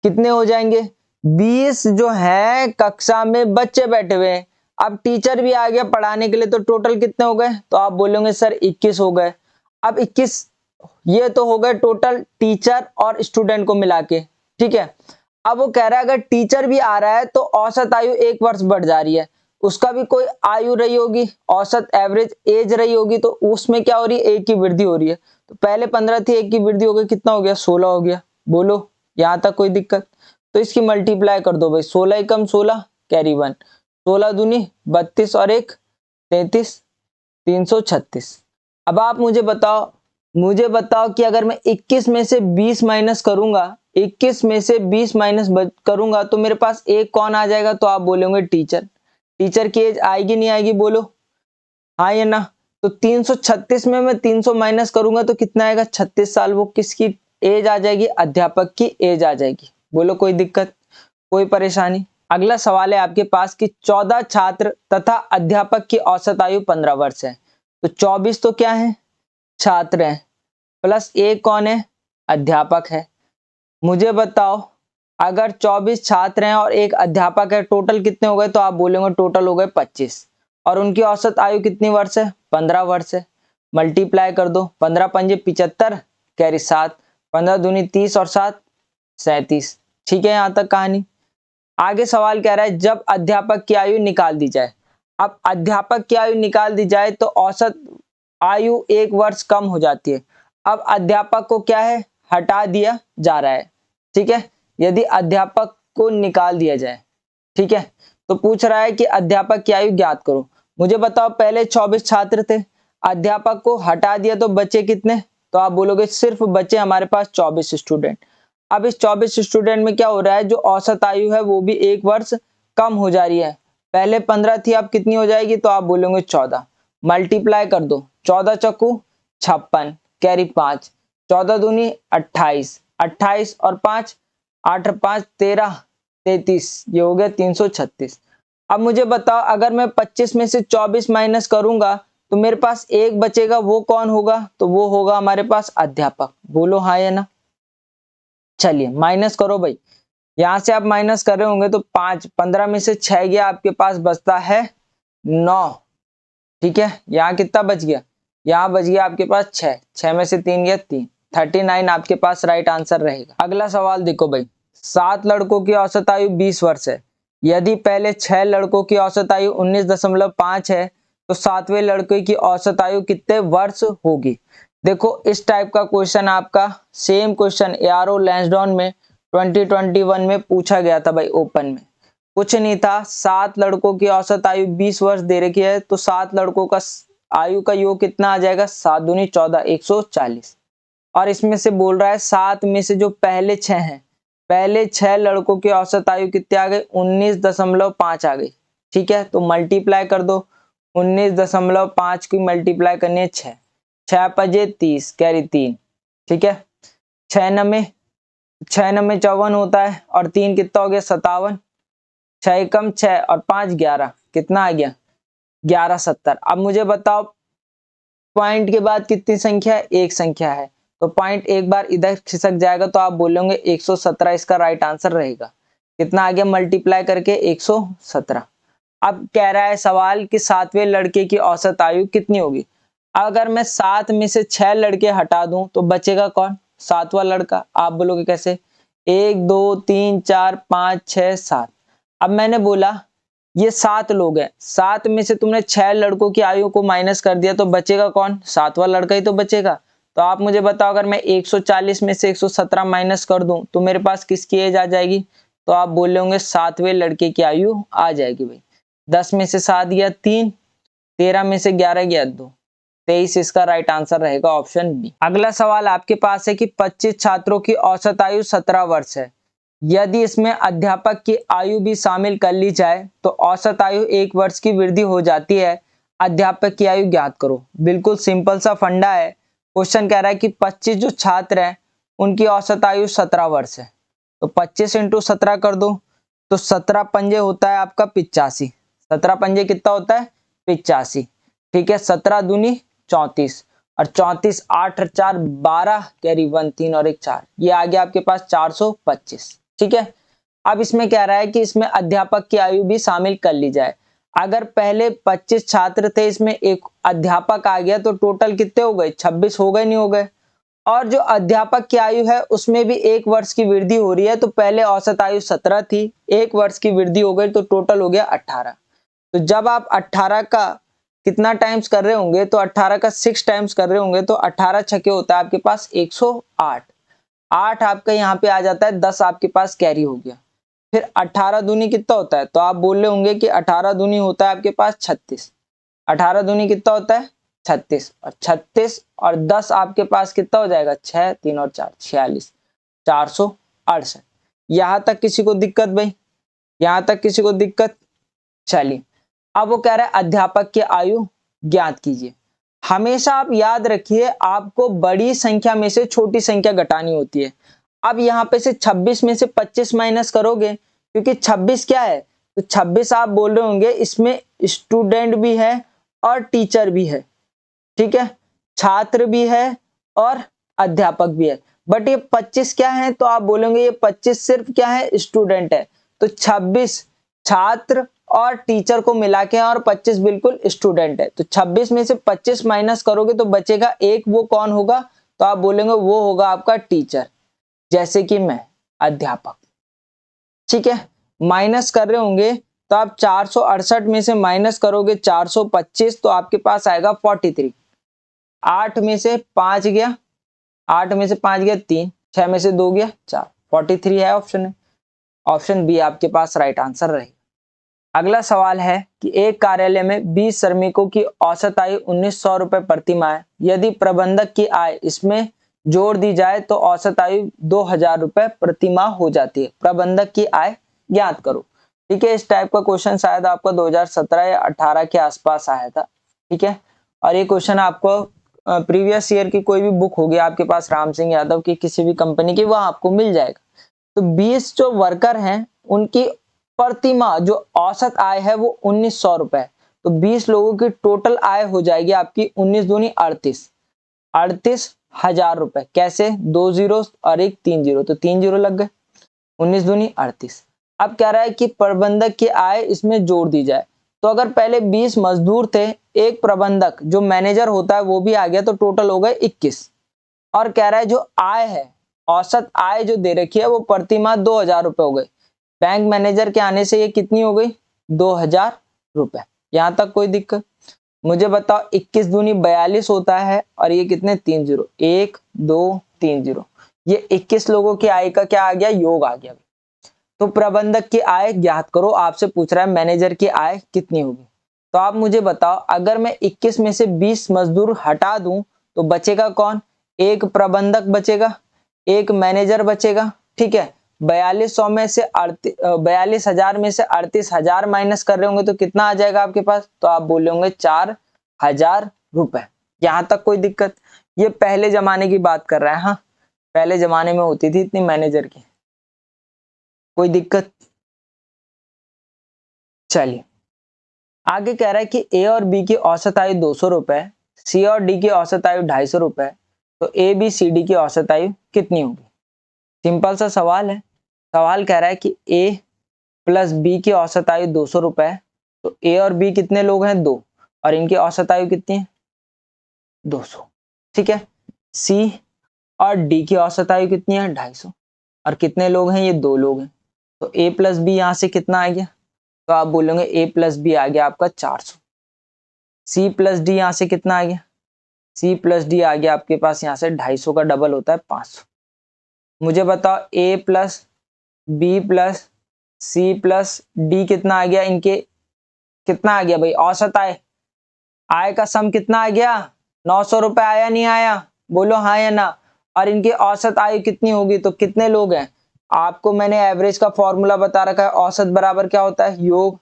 कितने हो जाएंगे? 20 जो है कक्षा में बच्चे बैठे हुए हैं, अब टीचर भी आ गया पढ़ाने के लिए, तो टोटल कितने हो गए? तो आप बोलोगे सर 21 हो गए। अब 21 ये तो हो गए टोटल टीचर और स्टूडेंट को मिला के। ठीक है, अब वो कह रहा है अगर टीचर भी आ रहा है तो औसत आयु 1 वर्ष बढ़ जा रही है, उसका भी कोई आयु रही होगी, औसत एवरेज एज रही होगी, तो उसमें क्या हो रही है? 1 की वृद्धि हो रही है। तो पहले 15 थी, 1 की वृद्धि हो गई, कितना हो गया? 16 हो गया। बोलो यहां तक कोई दिक्कत? तो इसकी मल्टीप्लाई कर दो भाई, 16 एकम 16 कैरी 1, 16 दूनी 32 और 1 33, 336। अब आप मुझे बताओ कि अगर मैं 21 में से 20 माइनस करूंगा, 21 में से 20 माइनस करूंगा तो मेरे पास एक कौन आ जाएगा? तो आप बोलोगे टीचर। टीचर की एज आएगी नहीं आएगी? बोलो हाँ या ना? तो 336 में मैं 300 माइनस करूंगा तो कितना आएगा? 36 साल। वो किसकी एज आ जाएगी? अध्यापक की एज आ जाएगी। बोलो कोई दिक्कत, कोई परेशानी? अगला सवाल है आपके पास कि 14 छात्र तथा अध्यापक की औसत आयु 15 वर्ष है, तो 24 तो क्या है? छात्र हैं, प्लस एक कौन है? अध्यापक है। मुझे बताओ अगर 24 छात्र हैं और एक अध्यापक है, टोटल कितने हो गए? तो आप बोलेंगे टोटल हो गए 25, और उनकी औसत आयु कितनी वर्ष है? 15 वर्ष है। मल्टीप्लाई कर दो, 15 पंजे 75 कैरी 7, 15 दूनी 30 और 7 37। ठीक है, यहां तक कहानी। आगे सवाल कह रहा है जब अध्यापक की आयु निकाल दी जाए। अब अध्यापक की आयु निकाल दी जाए तो औसत आयु 1 वर्ष कम हो जाती है। अब अध्यापक को क्या है, हटा दिया जा रहा है, ठीक है। यदि अध्यापक को निकाल दिया जाए, ठीक है, तो पूछ रहा है कि अध्यापक की आयु ज्ञात करो। मुझे बताओ पहले 24 छात्र थे, अध्यापक को हटा दिया तो बचे कितने, तो आप बोलोगे सिर्फ बचे हमारे पास 24 स्टूडेंट। अब इस 24 स्टूडेंट में क्या हो रहा है, जो औसत आयु है वो भी 1 वर्ष कम हो जा रही है। पहले 15 थी, अब कितनी हो जाएगी, तो आप बोलोगे 14। मल्टीप्लाई कर दो, 14 चक्कू 56, कैरी 5, 14 दूनी 28, 28 और 5, 8 और 5 13, 33, ये हो गया 336। अब मुझे बताओ अगर मैं 25 में से 24 माइनस करूंगा तो मेरे पास एक बचेगा, वो कौन होगा, तो वो होगा हमारे पास अध्यापक। बोलो हाँ या ना। चलिए माइनस करो भाई, यहां से आप माइनस कर रहे होंगे तो 5, 15 में से 6 गया, आपके पास बचता है 9, ठीक है। यहाँ कितना बच गया, यहाँ बच गया आपके पास 6, 6 में से 3 गया 3, 39 आपके पास राइट आंसर रहेगा। अगला सवाल देखो भाई, 7 लड़कों की औसत आयु 20 वर्ष है। यदि पहले 6 लड़कों की औसत आयु 19.5 है तो 7वें लड़के की औसत आयु कितने वर्ष होगी। देखो इस टाइप का क्वेश्चन आपका सेम क्वेश्चन एआरओ लैंसडाउन में 2021 में पूछा गया था भाई, ओपन में कुछ नहीं था। 7 लड़कों की औसत आयु 20 वर्ष दे रखी है, तो 7 लड़कों का आयु का योग कितना आ जाएगा, 7 दूनी 14, 140। और इसमें से बोल रहा है 7 में से जो पहले 6 हैं, पहले 6 लड़कों की औसत आयु कितने आ गई, 19.5 आ गई, ठीक है। तो मल्टीप्लाई कर दो, 19.5 की मल्टीप्लाई करनी है 6, 6 पजे 30, कैरी 3, ठीक है। 6 नमे 54 होता है, और 3 कितना हो गया 57, 6 कम 6 और 5 11, कितना आ गया 1170। अब मुझे बताओ पॉइंट के बाद कितनी संख्या है, एक संख्या है, तो पॉइंट एक बार इधर खिसक जाएगा, तो आप बोलोगे 117 इसका राइट आंसर रहेगा। कितना आ गया मल्टीप्लाई करके 117। अब कह रहा है सवाल कि 7वें लड़के की औसत आयु कितनी होगी। अगर मैं 7 में से 6 लड़के हटा दूं तो बचेगा कौन, 7वां लड़का। आप बोलोगे कैसे, 1 2 3 4 5 6 7। अब मैंने बोला ये 7 लोग हैं, 7 में से तुमने 6 लड़कों की आयु को माइनस कर दिया तो बचेगा कौन, 7वां लड़का ही तो बचेगा। तो आप मुझे बताओ अगर मैं 140 में से 117 माइनस कर दूं तो मेरे पास किसकी एज आ जाएगी, तो आप बोले होंगे 7वें लड़के की आयु आ जाएगी भाई। 10 में से 7 गया 3, 13 में से 11 गया 2, 23 इसका राइट आंसर रहेगा ऑप्शन बी। अगला सवाल आपके पास है कि 25 छात्रों की औसत आयु 17 वर्ष है। यदि इसमें अध्यापक की आयु भी शामिल कर ली जाए तो औसत आयु 1 वर्ष की वृद्धि हो जाती है। अध्यापक की आयु ज्ञात करो। बिल्कुल सिंपल सा फंडा है। क्वेश्चन कह रहा है कि 25 जो छात्र हैं उनकी औसत आयु 17 वर्ष है, तो 25 इंटू 17 कर दो, तो 17 पंजे होता है आपका 85। 17 पंजे कितना होता है 85, ठीक है। 17 दूनी 34, और 34 8 और 4 12, कैरी 1 3 और 1 4, ये आ गया आपके पास 425, ठीक है। अब इसमें कह रहा है कि इसमें अध्यापक की आयु भी शामिल कर ली जाए। अगर पहले 25 छात्र थे, इसमें एक अध्यापक आ गया तो टोटल कितने हो गए, 26 हो गए, नहीं हो गए। और जो अध्यापक की आयु है उसमें भी 1 वर्ष की वृद्धि हो रही है, तो पहले औसत आयु 17 थी, 1 वर्ष की वृद्धि हो गई तो टोटल हो गया 18। तो जब आप 18 का कितना टाइम्स कर रहे होंगे, तो 18 का 6 टाइम्स कर रहे होंगे, तो 18 छके होता है आपके पास 108। 8 आपका यहाँ पे आ जाता है, 10 आपके पास कैरी हो गया। फिर 18 दूनी कितना होता है, तो आप बोल रहे होंगे कि 18 दूनी होता है आपके पास 36। 18 दूनी कितना होता है 36, और 36 और 10 आपके पास कितना हो जाएगा 6 3 और 4 46, 468। यहां तक किसी को दिक्कत भाई, यहां तक किसी को दिक्कत। चलिए अब वो कह रहा है अध्यापक की आयु ज्ञात कीजिए। हमेशा आप याद रखिए आपको बड़ी संख्या में से छोटी संख्या घटानी होती है। अब यहाँ पे से 26 में से 25 माइनस करोगे, क्योंकि 26 क्या है, तो 26 आप बोल रहे होंगे इसमें स्टूडेंट भी है और टीचर भी है, ठीक है, छात्र भी है और अध्यापक भी है। बट ये 25 क्या है, तो आप बोलेंगे ये 25 सिर्फ क्या है, स्टूडेंट है। तो 26 छात्र और टीचर को मिला के और 25 बिल्कुल स्टूडेंट है। तो 26 में से 25 माइनस करोगे तो बचेगा एक, वो कौन होगा, तो आप बोलेंगे वो होगा आपका टीचर, जैसे कि मैं अध्यापक, ठीक है। माइनस कर रहे होंगे तो आप 468 में से माइनस करोगे 425, तो आपके पास आएगा 43। 8 में से 5 गया, 8 में से 5 गया 3, 6 में से 2 गया 4, 43 है ऑप्शन है। ऑप्शन बी आपके पास राइट आंसर रहेगा। अगला सवाल है कि एक कार्यालय में 20 श्रमिकों की औसत आय 1900 रुपए प्रति माह है। यदि प्रबंधक की आय इसमें जोड़ दी जाए तो औसत आयु 2000 रुपए प्रति माह हो जाती है। प्रबंधक की आय ज्ञात करो। ठीक है, इस टाइप का क्वेश्चन शायद आपका 2017 या 18 के आसपास आया था। ठीक है, और ये क्वेश्चन आपको प्रीवियस ईयर की कोई भी बुक होगी आपके पास राम सिंह यादव की किसी भी कंपनी की, वह आपको मिल जाएगा। तो 20 जो वर्कर हैं उनकी प्रति माह जो औसत आय है वो 1900 रुपए। तो 20 लोगों की टोटल आय हो जाएगी आपकी 19 दूनी 38,000 रुपए। कैसे? 2 जीरो और एक 3 जीरो, तो 3 जीरो लग गए, 19 दूनी 38। अब कह रहा है कि प्रबंधक की आय इसमें जोड़ दी जाए। तो अगर पहले 20 मजदूर थे, एक प्रबंधक जो मैनेजर होता है वो भी आ गया, तो टोटल हो गए 21। और कह रहा है जो आय है, औसत आय जो दे रखी है वो प्रति माह 2000 रुपए हो गए। बैंक मैनेजर के आने से ये कितनी हो गई? 2000 रुपए। यहां तक कोई दिक्कत? मुझे बताओ 21 दूनी 42 होता है और ये कितने? 3 जीरो, 1 2 3 जीरो। ये 21 लोगों की आय का क्या आ गया? योग आ गया। तो प्रबंधक की आय ज्ञात करो। आपसे पूछ रहा है मैनेजर की आय कितनी होगी। तो आप मुझे बताओ, अगर मैं 21 में से 20 मजदूर हटा दूं तो बचेगा कौन? एक प्रबंधक बचेगा, एक मैनेजर बचेगा। ठीक है, 4200 में से 42,000 में से 38,000 माइनस कर रहे होंगे तो कितना आ जाएगा आपके पास? तो आप बोले होंगे 4000 रुपए। यहां तक कोई दिक्कत? ये पहले जमाने की बात कर रहा है। हाँ, पहले जमाने में होती थी इतनी मैनेजर की। कोई दिक्कत? चलिए आगे कह रहा है कि ए और बी की औसत आयु 200 रुपए, सी और डी की औसत आयु 250 रुपए। तो ए बी सी डी की औसत आयु कितनी होगी? सिंपल सा सवाल है। सवाल कह रहा है कि ए प्लस बी की औसत आयु 200 रुपए। तो ए और बी कितने लोग हैं? 2, और इनकी औसत आयु कितनी है? 200। ठीक है, सी और डी की औसत आयु कितनी है? 250। और कितने लोग हैं? ये 2 लोग हैं। तो ए प्लस बी यहां से कितना आ गया? तो आप बोलोगे ए प्लस बी आ गया आपका 400। सी प्लस डी यहां से कितना आ गया? सी प्लस डी आ गया आपके पास यहां से 250 का डबल होता है 500। मुझे बताओ A plus B plus C plus D कितना आ गया? इनके कितना आ गया भाई? औसत आय, आय का सम कितना आ गया? 900 रुपए आया नहीं आया? बोलो हाँ या ना। और इनकी औसत आयु कितनी होगी? तो कितने लोग हैं? आपको मैंने एवरेज का फॉर्मूला बता रखा है। औसत बराबर क्या होता है? योग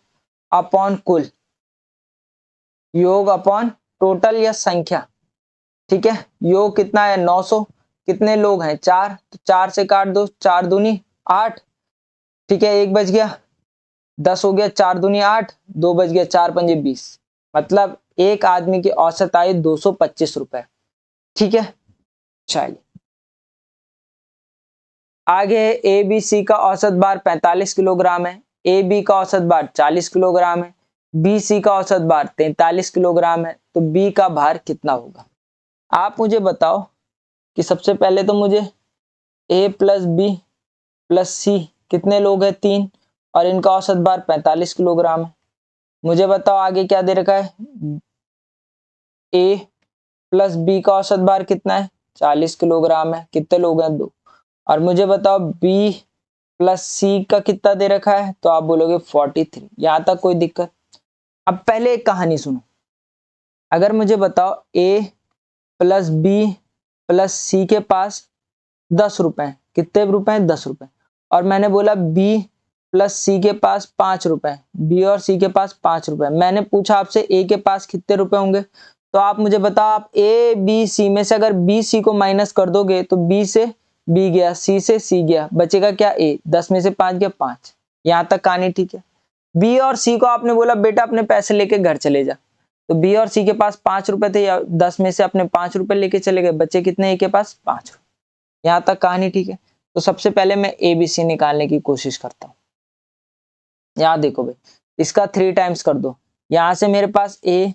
अपॉन कुल, योग अपॉन टोटल या संख्या। ठीक है, योग कितना है? 900। कितने लोग हैं? 4, तो 4 से काट दो, 4 दूनी 8। ठीक है, 1 बच गया, 10 हो गया, 4 दूनी 8, 2 बच गया, 4 पंजे 20। मतलब एक आदमी की औसत आयु 225 रुपए। ठीक है, चलिए आगे ए बी सी का औसत भार 45 किलोग्राम है, ए बी का औसत भार 40 किलोग्राम है, बी सी का औसत भार 43 किलोग्राम है। तो बी का भार कितना होगा? आप मुझे बताओ कि सबसे पहले तो मुझे ए प्लस बी प्लस सी कितने लोग हैं? 3, और इनका औसत भार 45 किलोग्राम है। मुझे बताओ आगे क्या दे रखा है? ए प्लस बी का औसत भार कितना है? 40 किलोग्राम है। कितने लोग हैं? 2। और मुझे बताओ बी प्लस सी का कितना दे रखा है? तो आप बोलोगे 43। यहां तक कोई दिक्कत? अब पहले एक कहानी सुनो। अगर मुझे बताओ ए प्लस बी प्लस सी के पास 10 रुपए हैं। कितने रुपए हैं? 10 रुपए। और मैंने बोला बी प्लस सी के पास 5 रुपए, बी और सी के पास 5 रुपए। मैंने पूछा आपसे ए के पास कितने रुपए होंगे। तो आप मुझे बताओ, आप ए बी सी में से अगर बी सी को माइनस कर दोगे तो बी से बी गया, सी से सी गया, बचेगा क्या? ए। 10 में से 5 गया 5। यहां तक कहानी ठीक है। बी और सी को आपने बोला बेटा अपने पैसे लेके घर चले जा। तो बी और सी के पास 5 रुपए थे, या 10 में से अपने 5 रुपए लेके चले गए, बच्चे कितने? ए के पास 5 रुपए। यहां तक कहानी ठीक है। तो सबसे पहले मैं ए बी सी निकालने की कोशिश करता हूं। यहां देखो भाई, इसका 3 टाइम्स कर दो। यहां से मेरे पास ए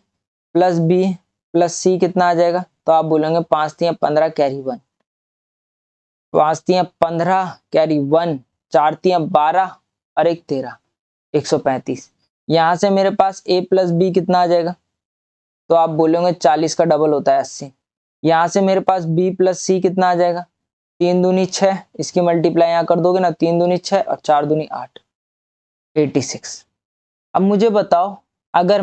प्लस बी प्लस सी कितना आ जाएगा? तो आप बोलेंगे 5 3 15 कैरी 1, 5 3 15 कैरी 1, 4 3 12 और 1 13, 135। यहां से मेरे पास ए प्लस बी कितना आ जाएगा? तो आप बोलेंगे 40 का डबल होता है 80। यहाँ से मेरे पास b प्लस सी कितना आ जाएगा, 3 दूनी 6, इसकी मल्टीप्लाई यहाँ कर दोगे ना, 3 दूनी 6 और 4 दूनी 8, 86। अब मुझे बताओ, अगर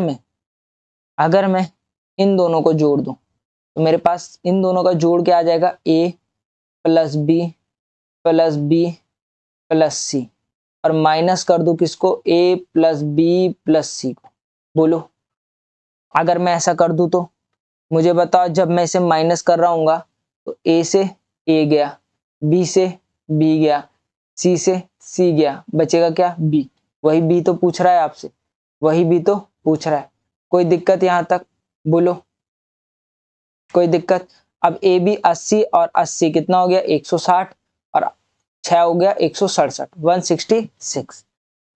मैं इन दोनों को जोड़ दूं तो मेरे पास इन दोनों का जोड़ क्या आ जाएगा, a plus B plus B plus C, और माइनस कर दूं किसको, a plus B plus C को। बोलो, अगर मैं ऐसा कर दूं तो मुझे बताओ, जब मैं इसे माइनस कर रहा हूँ तो a से a गया, b से b गया, c से c गया, बचेगा क्या, b। वही b तो पूछ रहा है आपसे, वही b तो पूछ रहा है। कोई दिक्कत यहाँ तक, बोलो कोई दिक्कत। अब ए बी 80 और 80 कितना हो गया, 160, और 6 हो गया 167, 166।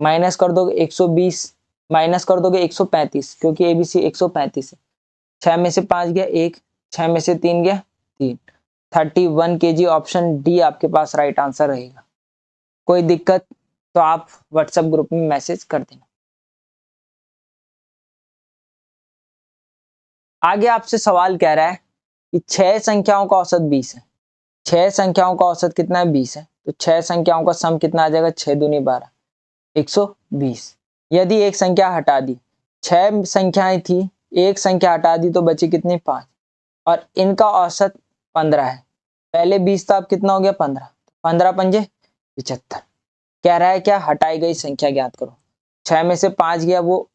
माइनस कर दोगे 120, माइनस कर दोगे 135, क्योंकि ए बी सी 135 है। 6 में से 5 गया 1, 6 में से 3 गया 3, 31 kg, ऑप्शन डी आपके पास राइट आंसर रहेगा। कोई दिक्कत तो आप व्हाट्सएप ग्रुप में मैसेज कर देना। आगे आपसे सवाल कह रहा है कि 6 संख्याओं का औसत 20 है। 6 संख्याओं का औसत कितना है, 20 है। तो 6 संख्याओं का सम कितना आ जाएगा, 6 दूनी 12, 120। यदि एक संख्या हटा दी, 6 संख्याएं थी, एक संख्या हटा दी तो बची कितनी, 5, और इनका औसत 15 है। पहले 20 था, अब कितना हो गया, 15, 15 पंजे 75। कह रहा है क्या, हटाई गई संख्या ज्ञात करो। 6 में से 5 गया, वो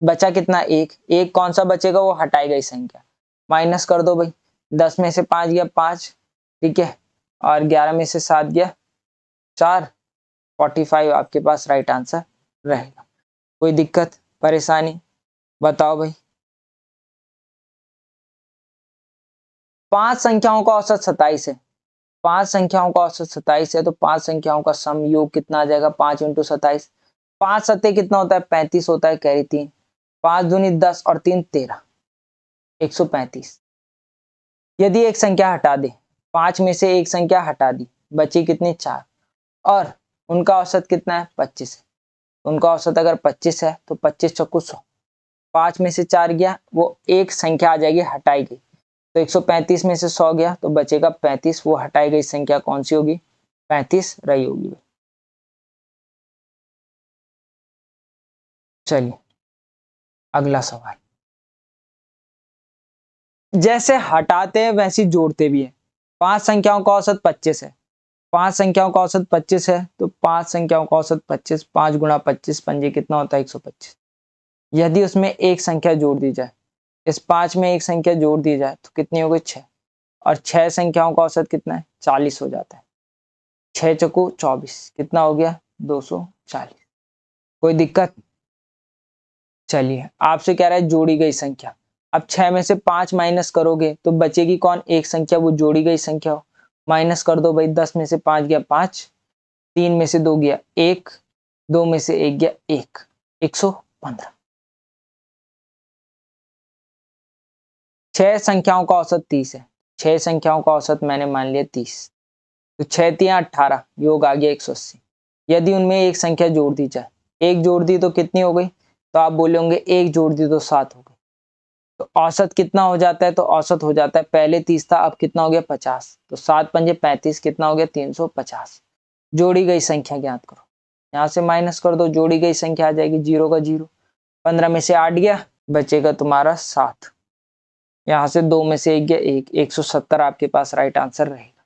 बचा कितना, एक कौन सा बचेगा, वो हटाई गई संख्या। माइनस कर दो भाई, 10 में से 5 गया 5, ठीक है, और 11 में से 7 गया 4, 45 आपके पास राइट आंसर रहेगा। कोई दिक्कत परेशानी बताओ भाई। 5 संख्याओं का औसत 27 है। 5 संख्याओं का औसत 27 है, तो 5 संख्याओं का सम योग कितना आ जाएगा, 5 × 27। 5 सत्ते कितना होता है, 35 होता है, कैरी 3, 5 दूनी 10 और 3 13, 135। यदि एक संख्या हटा दे, 5 में से एक संख्या हटा दी, बची कितनी, 4, और उनका औसत कितना है, 25 है। उनका औसत अगर 25 है तो 25 चौको 100, 5 में से 4 गया, वो एक संख्या आ जाएगी हटाई गई, तो 135 में से 100 गया तो बचेगा 35, वो हटाई गई संख्या कौन सी होगी, 35 रही होगी। चलिए अगला सवाल। जैसे हटाते हैं वैसे जोड़ते भी है। 5 संख्याओं का औसत 25 है। 5 संख्याओं का औसत 25 है, तो 5 संख्याओं का औसत 25, 5 × 25 पंजे कितना होता है, 125। यदि उसमें एक संख्या जोड़ दी जाए, इस 5 में एक संख्या जोड़ दी जाए तो कितनी हो गई, 6, और 6 संख्याओं का औसत कितना है, 40 हो जाता है। 6 चौको 24, कितना हो गया, 240। कोई दिक्कत। चलिए आपसे कह रहा है जोड़ी गई संख्या। अब 6 में से 5 माइनस करोगे तो बचेगी कौन, एक संख्या, वो जोड़ी गई संख्या हो। माइनस कर दो भाई, 10 में से 5 गया 5, 3 में से 2 गया 1, 2 में से 1 गया 1, 115। 6 संख्याओं का औसत 30 है। 6 संख्याओं का औसत मैंने मान लिया 30, तो 6 × 3 = 18, योग आ गया 180। यदि उनमें एक संख्या जोड़ दी जाए, एक जोड़ दी तो कितनी हो गई, तो आप बोलोगे एक जोड़ दी तो 7 हो गई। तो औसत कितना हो जाता है, तो औसत हो जाता है, पहले 30 था, अब कितना हो गया, 50, तो 7 पंजे 35, कितना हो गया, 350। जोड़ी गई संख्या ज्ञात करो। यहाँ से माइनस कर दो, जोड़ी गई संख्या आ जाएगी 0 का 0, 15 में से 8 गया, बचेगा तुम्हारा 7, यहाँ से 2 में से 1 गया 1, 170 आपके पास राइट आंसर रहेगा।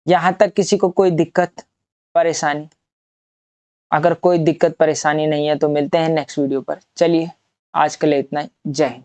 यहाँ तक किसी को कोई दिक्कत परेशानी? अगर कोई दिक्कत परेशानी नहीं है तो मिलते हैं नेक्स्ट वीडियो पर। चलिए आज के लिए इतना ही, जय हिंद।